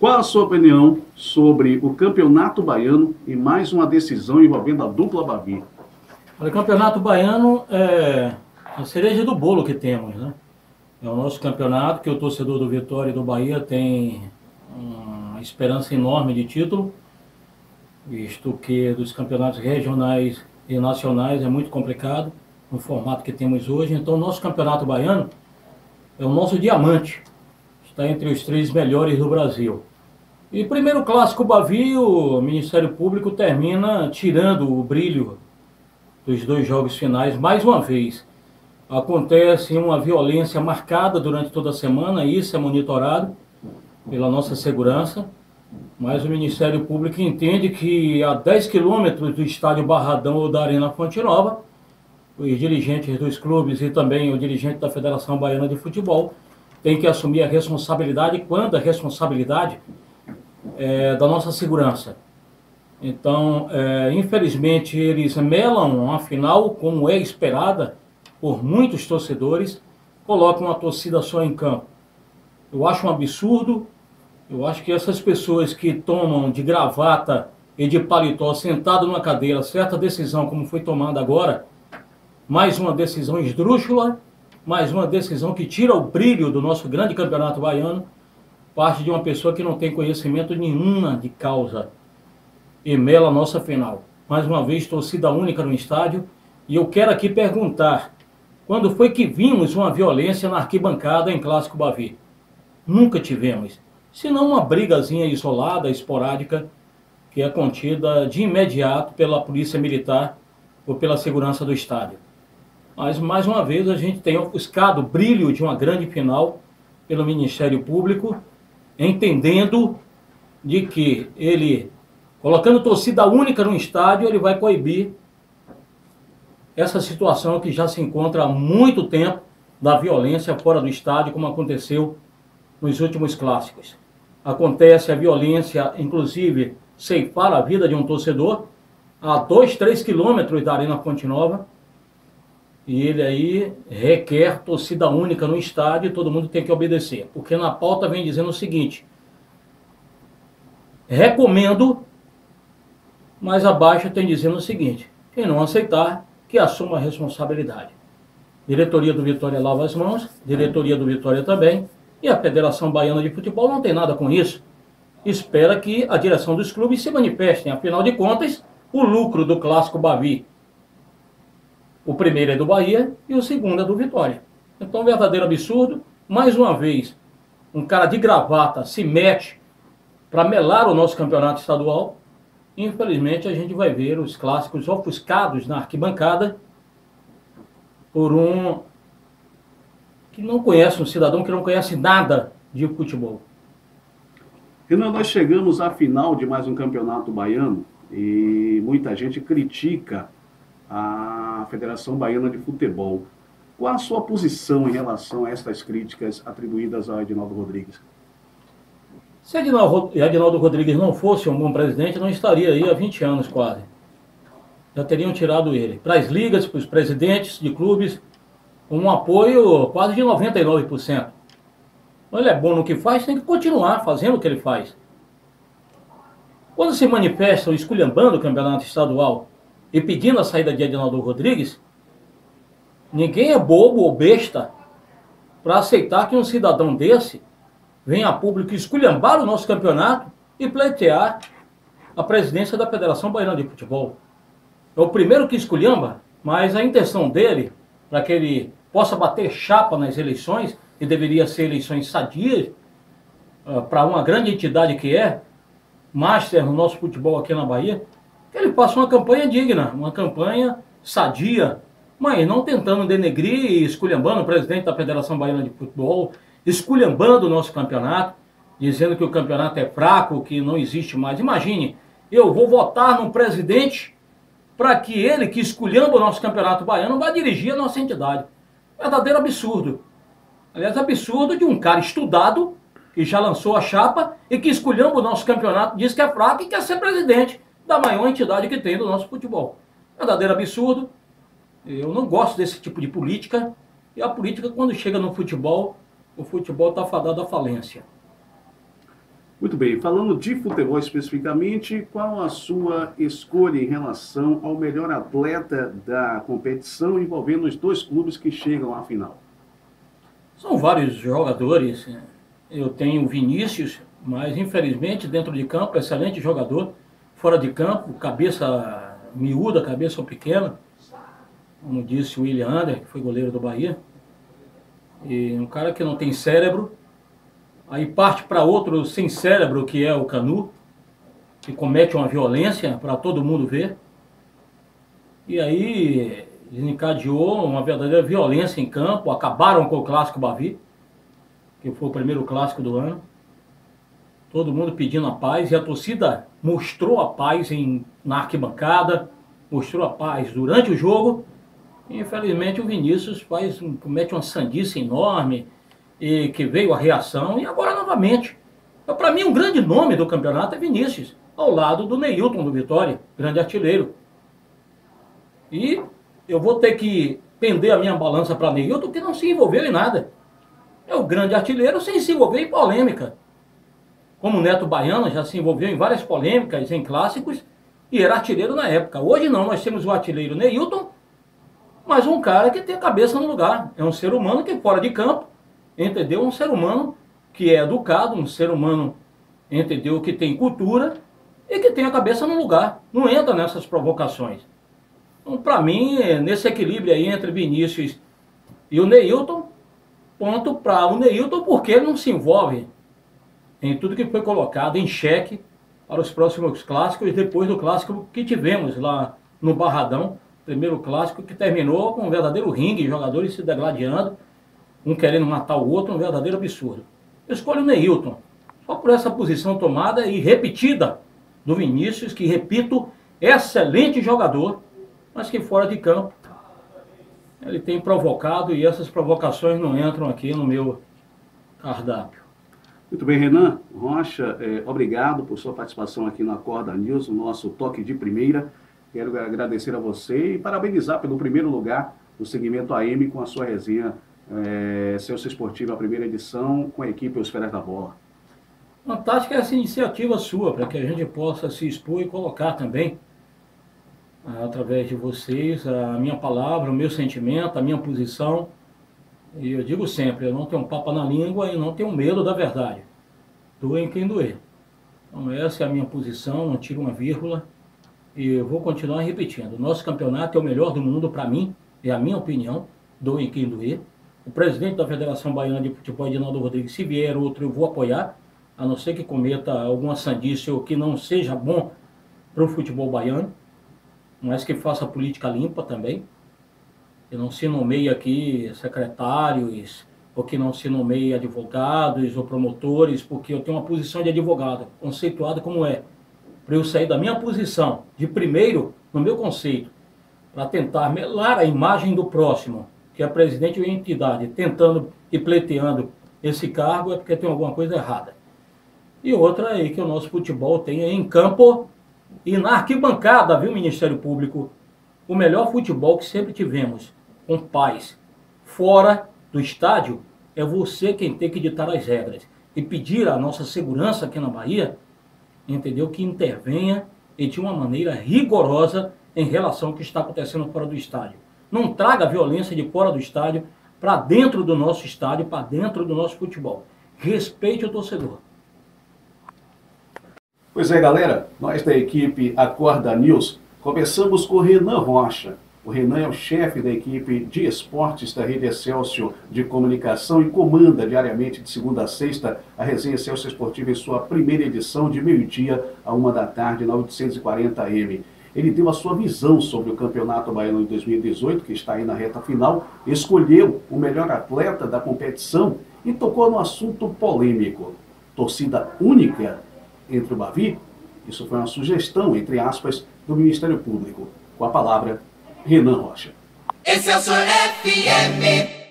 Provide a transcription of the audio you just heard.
Qual a sua opinião sobre o Campeonato Baiano e mais uma decisão envolvendo a dupla Bavi? O Campeonato Baiano é a cereja do bolo que temos, né? É o nosso campeonato que o torcedor do Vitória e do Bahia tem uma esperança enorme de título, visto que dos campeonatos regionais e nacionais é muito complicado no formato que temos hoje. Então, o nosso Campeonato Baiano é o nosso diamante, está entre os 3 melhores do Brasil. E primeiro clássico Bavi, o Ministério Público termina tirando o brilho dos 2 jogos finais mais uma vez. Acontece uma violência marcada durante toda a semana, e isso é monitorado pela nossa segurança, mas o Ministério Público entende que a 10 quilômetros do estádio Barradão ou da Arena Fonte Nova, os dirigentes dos clubes e também o dirigente da Federação Baiana de Futebol têm que assumir a responsabilidade, quando a responsabilidade é da nossa segurança. Então, infelizmente, eles melam a final, como é esperada por muitos torcedores, colocam a torcida só em campo. Eu acho um absurdo. Eu acho que essas pessoas que tomam de gravata e de paletó sentado numa cadeira certa decisão como foi tomada agora, mais uma decisão esdrúxula, mais uma decisão que tira o brilho do nosso grande campeonato baiano, parte de uma pessoa que não tem conhecimento nenhuma de causa e mela a nossa final. Mais uma vez, torcida única no estádio, e eu quero aqui perguntar, quando foi que vimos uma violência na arquibancada em Clássico Bavi? Nunca tivemos, senão uma brigazinha isolada, esporádica, que é contida de imediato pela polícia militar ou pela segurança do estádio. Mas, mais uma vez, a gente tem ofuscado o brilho de uma grande final pelo Ministério Público, entendendo de que ele, colocando torcida única no estádio, ele vai coibir essa situação que já se encontra há muito tempo da violência fora do estádio, como aconteceu nos últimos clássicos. Acontece a violência, inclusive, ceifar a vida de um torcedor a 2, 3 quilômetros da Arena Fonte Nova, e ele aí requer torcida única no estádio e todo mundo tem que obedecer, porque na pauta vem dizendo o seguinte: recomendo, mas abaixo tem dizendo o seguinte: quem não aceitar, que assuma a responsabilidade. Diretoria do Vitória lava as mãos, diretoria do Vitória também, e a Federação Baiana de Futebol não tem nada com isso. Espera que a direção dos clubes se manifestem, afinal de contas, o lucro do Clássico Bavi, o primeiro é do Bahia e o segundo é do Vitória. Então, verdadeiro absurdo. Mais uma vez, um cara de gravata se mete para melar o nosso campeonato estadual. Infelizmente, a gente vai ver os clássicos ofuscados na arquibancada por um que não conhece, um cidadão que não conhece nada de futebol. Renan, nós chegamos à final de mais um campeonato baiano e muita gente critica a Federação Baiana de Futebol. Qual a sua posição em relação a estas críticas atribuídas ao Edinaldo Rodrigues? Se Edinaldo Rodrigues não fosse um bom presidente, não estaria aí há 20 anos quase. Já teriam tirado ele. Para as ligas, para os presidentes de clubes, um apoio quase de 99%. Então, ele é bom no que faz, tem que continuar fazendo o que ele faz. Quando se manifestam esculhambando o campeonato estadual e pedindo a saída de Edinaldo Rodrigues, ninguém é bobo ou besta para aceitar que um cidadão desse venha a público esculhambar o nosso campeonato e pleitear a presidência da Federação Baiana de Futebol. É o primeiro que esculhamba, mas a intenção dele, para que ele possa bater chapa nas eleições, e deveria ser eleições sadias, para uma grande entidade que é master no nosso futebol aqui na Bahia, que ele faça uma campanha digna, uma campanha sadia, mas não tentando denegrir e esculhambando o presidente da Federação Baiana de Futebol, esculhambando o nosso campeonato, dizendo que o campeonato é fraco, que não existe mais. Imagine, eu vou votar num presidente para que ele, que esculhamba o nosso campeonato baiano, vá dirigir a nossa entidade. Verdadeiro absurdo. Aliás, absurdo de um cara estudado, que já lançou a chapa e que esculhamba o nosso campeonato, diz que é fraco e quer ser presidente da maior entidade que tem do nosso futebol. Verdadeiro absurdo. Eu não gosto desse tipo de política. E a política, quando chega no futebol, o futebol está fadado à falência. Muito bem, falando de futebol especificamente, qual a sua escolha em relação ao melhor atleta da competição envolvendo os dois clubes que chegam à final? São vários jogadores. Eu tenho o Vinícius, mas infelizmente dentro de campo, excelente jogador. Fora de campo, cabeça miúda, cabeça pequena. Como disse o William Ander, que foi goleiro do Bahia. E um cara que não tem cérebro. Aí parte para outro sem cérebro, que é o Canu, que comete uma violência para todo mundo ver. E aí desencadeou uma verdadeira violência em campo, acabaram com o Clássico Bavi, que foi o primeiro clássico do ano. Todo mundo pedindo a paz, e a torcida mostrou a paz na arquibancada, mostrou a paz durante o jogo. E, infelizmente o Vinícius comete uma sandice enorme, e que veio a reação, e agora novamente. Para mim, um grande nome do campeonato é Vinícius, ao lado do Neilton do Vitória, grande artilheiro. E eu vou ter que pender a minha balança para Neilton, que não se envolveu em nada. É o grande artilheiro sem se envolver em polêmica. Como o Neto Baiano já se envolveu em várias polêmicas, em clássicos, e era artilheiro na época. Hoje não, nós temos o artilheiro Neilton, mas um cara que tem a cabeça no lugar. É um ser humano que fora de campo, entendeu? Um ser humano que é educado, um ser humano, entendeu? Que tem cultura e que tem a cabeça no lugar. Não entra nessas provocações. Então, para mim, nesse equilíbrio aí entre Vinícius e o Neilton, ponto para o Neilton, porque ele não se envolve em tudo que foi colocado em xeque para os próximos clássicos, depois do clássico que tivemos lá no Barradão, primeiro clássico que terminou com um verdadeiro ringue, jogadores se degladiando, um querendo matar o outro, um verdadeiro absurdo. Eu escolho o Neilton, só por essa posição tomada e repetida do Vinícius, que, repito, é excelente jogador, mas que fora de campo ele tem provocado, e essas provocações não entram aqui no meu cardápio. Muito bem, Renan Rocha, obrigado por sua participação aqui no Acorda News, no nosso toque de primeira. Quero agradecer a você e parabenizar pelo primeiro lugar no segmento AM com a sua resenha Celso Esportivo, a primeira edição, com a equipe Os Feras da Bola. Fantástica essa iniciativa sua, para que a gente possa se expor e colocar também, através de vocês, a minha palavra, o meu sentimento, a minha posição. E eu digo sempre, eu não tenho um papo na língua e não tenho medo da verdade. Doer em quem doer. Então essa é a minha posição, não tiro uma vírgula. E eu vou continuar repetindo. Nosso campeonato é o melhor do mundo para mim, é a minha opinião, doer em quem doer. O presidente da Federação Baiana de Futebol, Edinaldo Rodrigues, se vier outro, eu vou apoiar, a não ser que cometa alguma sandice ou que não seja bom para o futebol baiano, mas que faça política limpa também. Que não se nomeie aqui secretários, ou que não se nomeie advogados ou promotores, porque eu tenho uma posição de advogado, conceituada como é. Para eu sair da minha posição de primeiro, no meu conceito, para tentar melar a imagem do próximo, que é presidente de uma entidade, tentando e pleiteando esse cargo, é porque tem alguma coisa errada. E outra aí que o nosso futebol tem em campo e na arquibancada, viu, Ministério Público? O melhor futebol que sempre tivemos, com paz. Fora do estádio, é você quem tem que ditar as regras. E pedir à nossa segurança aqui na Bahia, entendeu, que intervenha e de uma maneira rigorosa em relação ao que está acontecendo fora do estádio. Não traga a violência de fora do estádio para dentro do nosso estádio, para dentro do nosso futebol. Respeite o torcedor. Pois é, galera, nós da equipe Acorda News começamos com o Renan Rocha. O Renan é o chefe da equipe de esportes da Rede Excelsior de Comunicação e comanda diariamente de segunda a sexta a resenha Celso Esportivo em sua primeira edição de meio-dia a 13h na 840 AM. Ele deu a sua visão sobre o Campeonato Baiano de 2018, que está aí na reta final, escolheu o melhor atleta da competição e tocou no assunto polêmico. Torcida única entre o Bavi? Isso foi uma sugestão, entre aspas, do Ministério Público. Com a palavra, Renan Rocha. Excelsior FM.